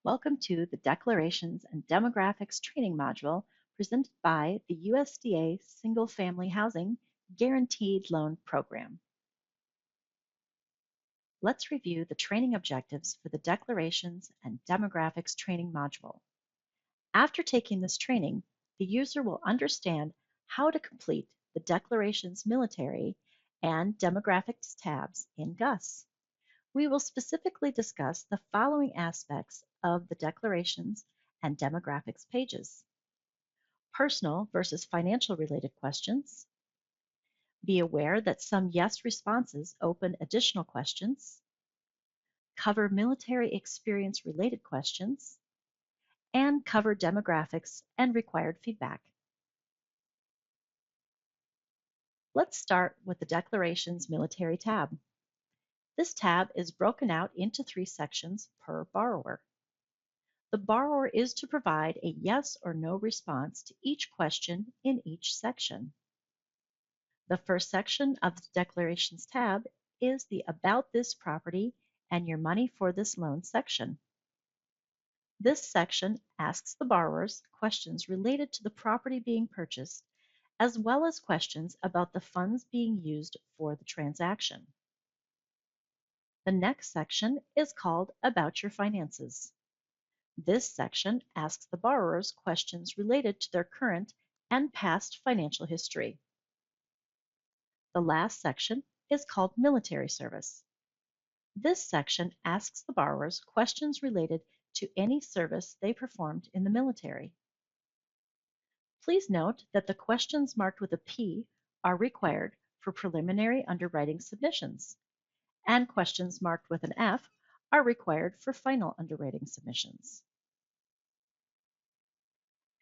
Welcome to the Declarations and Demographics training module presented by the USDA Single Family Housing Guaranteed Loan Program. Let's review the training objectives for the Declarations and Demographics training module. After taking this training, the user will understand how to complete the Declarations Military and Demographics tabs in GUS. We will specifically discuss the following aspects of the Declarations and Demographics pages: personal versus financial related questions. Be aware that some yes responses open additional questions. Cover military experience related questions. And cover demographics and required feedback. Let's start with the Declarations Military tab. This tab is broken out into 3 sections per borrower. The borrower is to provide a yes or no response to each question in each section. The first section of the Declarations tab is the About This Property and Your Money for This Loan section. This section asks the borrowers questions related to the property being purchased, as well as questions about the funds being used for the transaction. The next section is called About Your Finances. This section asks the borrowers questions related to their current and past financial history. The last section is called Military Service. This section asks the borrowers questions related to any service they performed in the military. Please note that the questions marked with a P are required for preliminary underwriting submissions, and questions marked with an F are required for final underwriting submissions.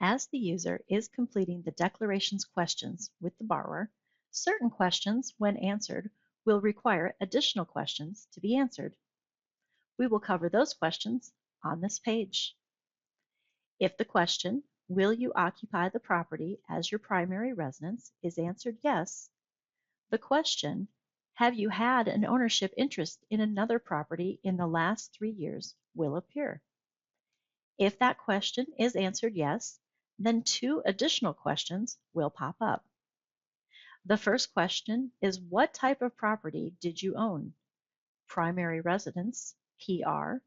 As the user is completing the declarations questions with the borrower, certain questions, when answered, will require additional questions to be answered. We will cover those questions on this page. If the question, "Will you occupy the property as your primary residence?" is answered yes, the question, "Have you had an ownership interest in another property in the last 3 years?" will appear. If that question is answered yes, then 2 additional questions will pop up. The first question is, what type of property did you own? Primary residence, PR,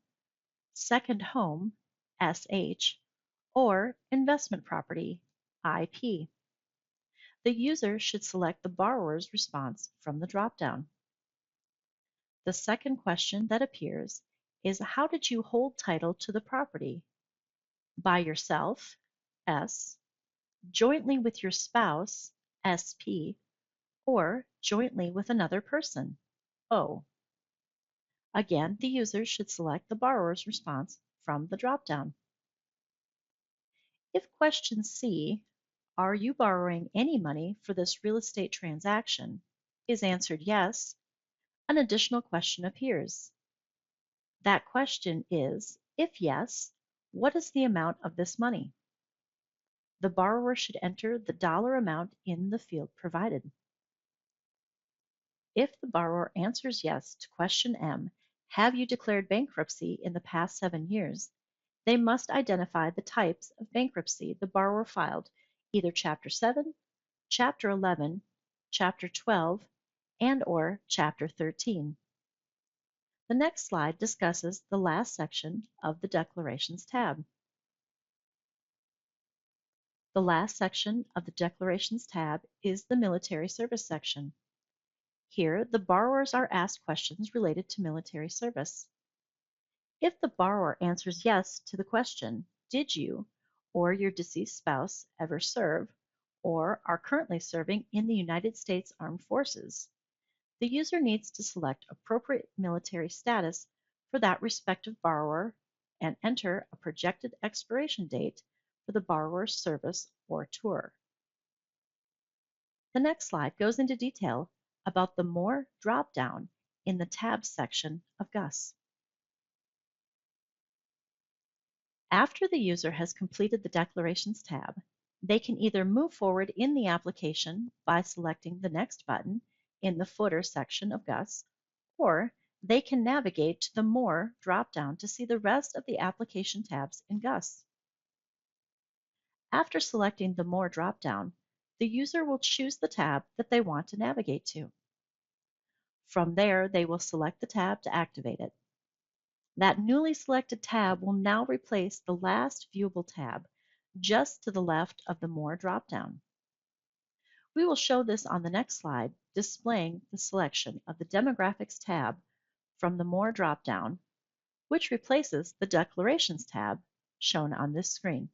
second home, SH, or investment property, IP. The user should select the borrower's response from the dropdown. The second question that appears is, how did you hold title to the property? By yourself, S, jointly with your spouse, SP, or jointly with another person, O. Again, the user should select the borrower's response from the dropdown. If question C, "Are you borrowing any money for this real estate transaction?" is answered yes, an additional question appears. That question is, if yes, what is the amount of this money? The borrower should enter the dollar amount in the field provided. If the borrower answers yes to question M, "Have you declared bankruptcy in the past 7 years?" they must identify the types of bankruptcy the borrower filed, either Chapter 7, Chapter 11, Chapter 12, and/or Chapter 13. The next slide discusses the last section of the Declarations tab. The last section of the Declarations tab is the Military Service section. Here, the borrowers are asked questions related to military service. If the borrower answers yes to the question, "Did you or your deceased spouse ever serve or are currently serving in the United States Armed Forces?" the user needs to select appropriate military status for that respective borrower and enter a projected expiration date for the borrower's service or tour. The next slide goes into detail about the More drop-down in the Tabs section of GUS. After the user has completed the Declarations tab, they can either move forward in the application by selecting the Next button in the Footer section of GUS, or they can navigate to the More drop-down to see the rest of the application tabs in GUS. After selecting the More drop-down, the user will choose the tab that they want to navigate to. From there, they will select the tab to activate it. That newly selected tab will now replace the last viewable tab just to the left of the More drop-down. We will show this on the next slide, displaying the selection of the Demographics tab from the More drop-down, which replaces the Declarations tab shown on this screen.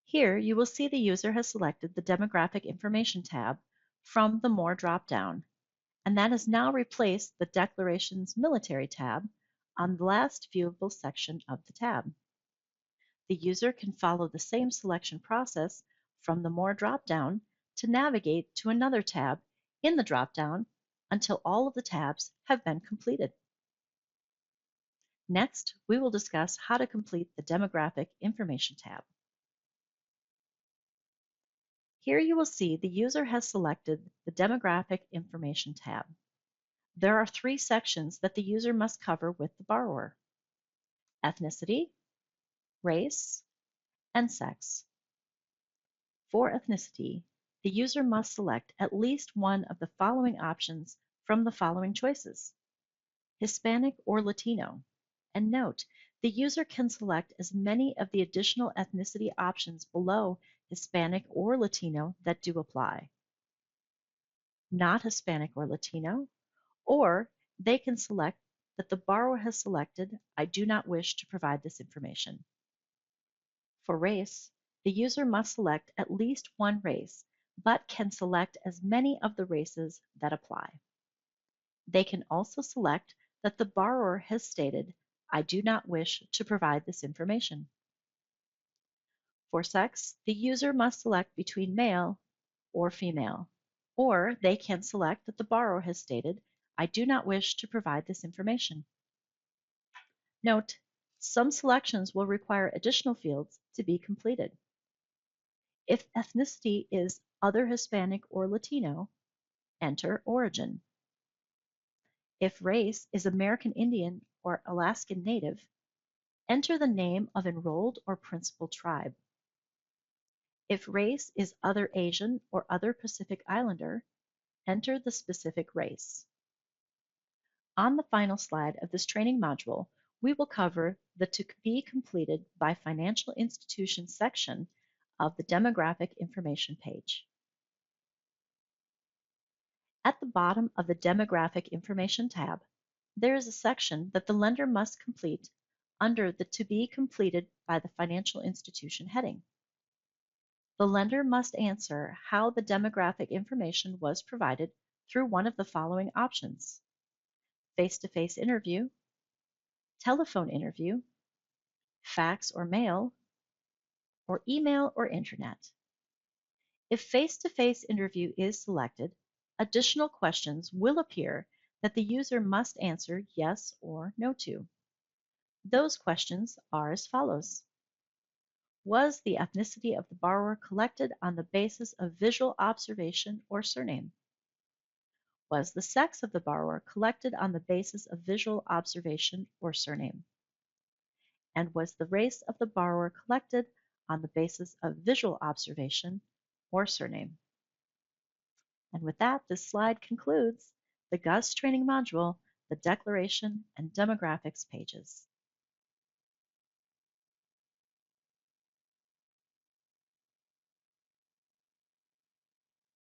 Here you will see the user has selected the Demographic Information tab from the More drop-down, and that has now replaced the Declarations Military tab on the last viewable section of the tab. The user can follow the same selection process from the More drop-down to navigate to another tab in the drop-down until all of the tabs have been completed. Next, we will discuss how to complete the Demographic Information tab. Here you will see the user has selected the Demographic Information tab. There are three sections that the user must cover with the borrower: ethnicity, race, and sex. For ethnicity, the user must select at least one of the following options from the following choices: Hispanic or Latino. And note, the user can select as many of the additional ethnicity options below Hispanic or Latino that do apply. Not Hispanic or Latino, or they can select that the borrower has selected, I do not wish to provide this information. For race, the user must select at least one race, but can select as many of the races that apply. They can also select that the borrower has stated, I do not wish to provide this information. For sex, the user must select between male or female, or they can select that the borrower has stated, I do not wish to provide this information. Note, some selections will require additional fields to be completed. If ethnicity is other Hispanic or Latino, enter origin. If race is American Indian or Alaskan Native, enter the name of enrolled or principal tribe. If race is other Asian or other Pacific Islander, enter the specific race. On the final slide of this training module, we will cover the To Be Completed by Financial Institution section of the Demographic Information page. At the bottom of the Demographic Information tab, there is a section that the lender must complete under the To Be Completed by the Financial Institution heading. The lender must answer how the demographic information was provided through one of the following options: face-to-face interview, telephone interview, fax or mail, or email or internet. If face-to-face interview is selected, additional questions will appear that the user must answer yes or no to. Those questions are as follows. Was the ethnicity of the borrower collected on the basis of visual observation or surname? Was the sex of the borrower collected on the basis of visual observation or surname? And was the race of the borrower collected on the basis of visual observation or surname? And with that, this slide concludes the GUS training module, the Declaration and Demographics pages.